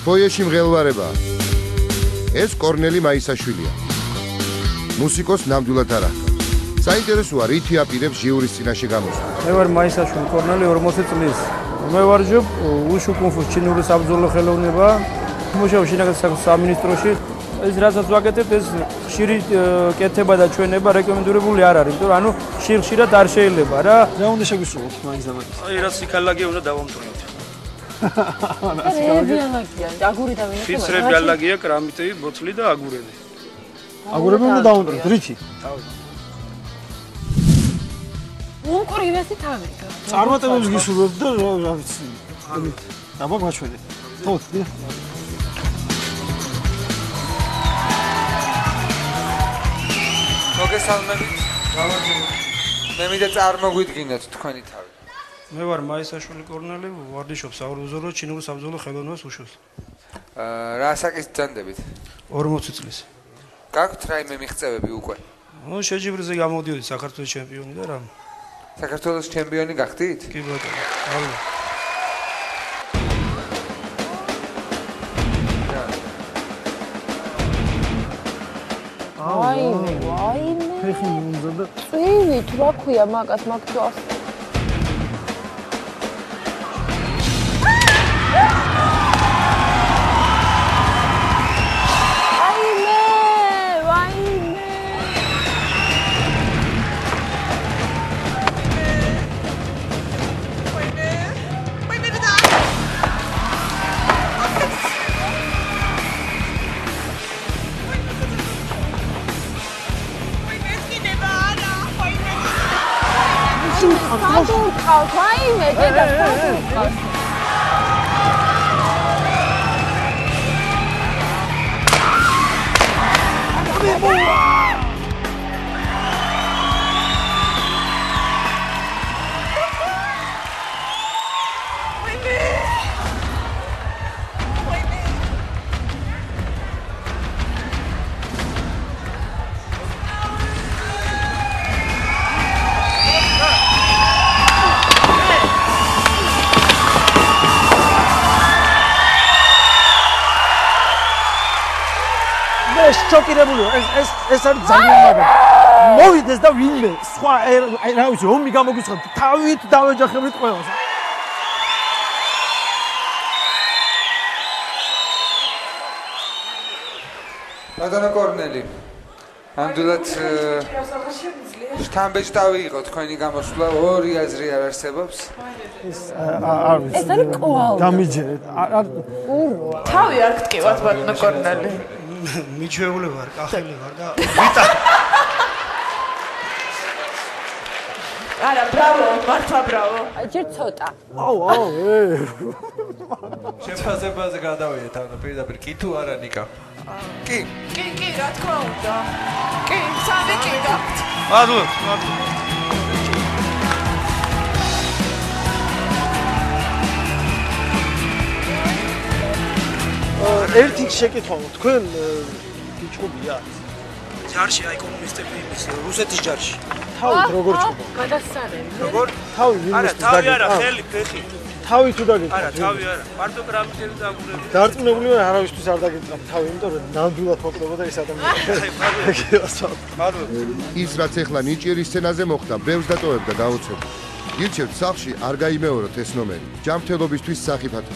ფოიეში მღელვარებაა. ეს კორნელი მაისაშვილია. მუსიკოს ნამდვილად არ ახავს. საინტერესოა, რითი აპირებს ჟიურის წინაშე გამოსვლა. მე ვარ მაისაშვილი კორნელი 40 წლის. მე ვარჯობ უშუ კუნფუს ჩინური საბრძოლო ხელოვნება. მუშაობ შინაგან სამინისტროში. ეს რასაც ვაკეთებ, ეს ხშირი კეთება და ჩვენება რეკომენდირებული არ არის, იმიტომ რომ ანუ ხშირად არ შეიძლება რა. რა უნდა შეგვისურვოთ მაინც და მაინც. აი რაც სიქალაგია უნდა დავამტვროთ. რებიალაგია, აგური და ვინახე. ფიცრები ალაგია, კრამიტი, ბოთლი და აგურები. აგურები უნდა დავამტვროთ, რითი? თავი. უმყრივესი თავი. წარმატებებს გისურვებთ და რა ვიცი. აბა გაჩვენე. თოთ, დი. მოგესალმებით. მე მინდა წარმოგვიდგინოთ თქვენი თავი. მე ვარ მაისაშვილი კორნელი, ვარდიშობ საურბრძოლო ჩინური საბრძოლო ხელოვნებას უშუს. რა ასაკის ბრძანდებით? 40 წლის. გაქვთ რაიმე მიღწევები უკვე? ნუ შეჯიბრზე გამოდიოდი საქართველოს ჩემპიონი და რა. საქართველოს ჩემპიონი გახდით? კი ბატონო. ალბათ. ვაიმე. ფეხი მომზადა. წვივი, თუ რა ქვია მაგას მაგდოს. Sadurqავს, ვაიმე, დედა, სადურყავს. შოკირებული ვარ. ეს არის ძალიან მაგარი. მოვიდეს და ვინმე. სხვა აი რა ვიცი, ომი გამოგიცხად. თავით დავეჯახებით ყველას. ბატონო კორნელი. ამდვილად შთამბეჭდავი იყო თქვენი გამოსვლა, ორი აზრი არ არსებობს. არ ვიცი. ეს არის კვალ. დამიჯერეთ. თავი არ გტკივათ ბატონო კორნელი. მიჩვეული ვარ, კახელი ვარ და ვიტა. არა, ბრავო, მართლა ბრავო. ჯერ ცოტა. აუ. შეფასებაზე გადავიდეთ, ანუ პირდაპირ კი თუ არა ნიკა? კი. კი, რა თქმა უნდა. კი, სამი კი გაქვთ. მადლობ. ერთი შეკითხვა, თქვენ ბიჭობია? ჯარში აი კომუნისტები იმის რუსეთის ჯარში. თავით როგორ ჩობა? გადასარევი. როგორ? თავი ვინმეს არა, თავი არა, ხელი, ფეხი. თავი თუ დაგეკითხა? არა, თავი არა. მარტო კრამიტები და აგურები. დარწმუნებული ვარ, არავისთვის არ დაგეკითხა თავი, იმიტომ რომ ნამდვილად მოკლდებოდა ეს ადამიანი. მადლობ. ის რაც ეხლა ნიჭიერის სცენაზე მოხდა, ბრევს დატოვებდა გაოცება. გირჩევთ სახლში არ გაიმეოროთ ეს ნომერი. ჯანმრთელობისთვის სახიფათო.